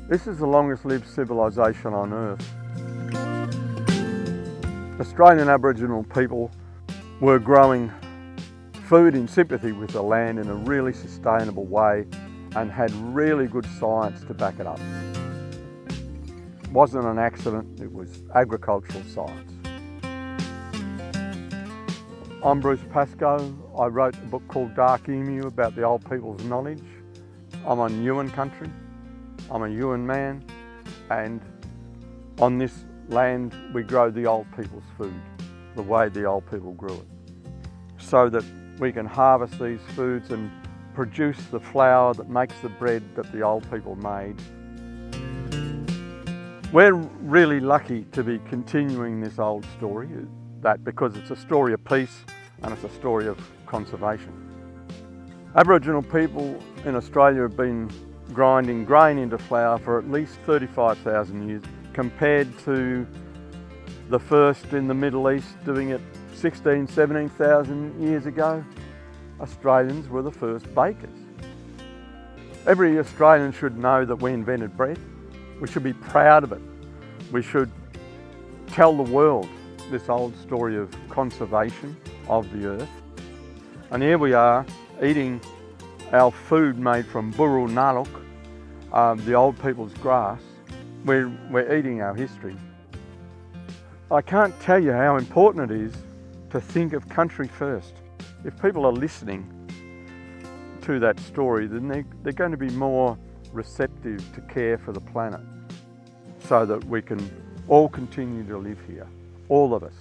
This is the longest lived civilization on Earth. Australian Aboriginal people were growing food in sympathy with the land in a really sustainable way and had really good science to back it up. It wasn't an accident, it was agricultural science. I'm Bruce Pascoe. I wrote a book called Dark Emu about the old people's knowledge. I'm on Yuin country. I'm a Yuin man, and on this land we grow the old people's food, the way the old people grew it, so that we can harvest these foods and produce the flour that makes the bread that the old people made. We're really lucky to be continuing this old story, because it's a story of peace and it's a story of conservation. Aboriginal people in Australia have been grinding grain into flour for at least 35,000 years, compared to the first in the Middle East doing it 16,000, 17,000 years ago. Australians were the first bakers. Every Australian should know that we invented bread. We should be proud of it. We should tell the world this old story of conservation of the earth. And here we are eating our food made from burul naluk, the old people's grass. We're eating our history. I can't tell you how important it is to think of country first. If people are listening to that story, then they're going to be more receptive to care for the planet, so that we can all continue to live here, all of us.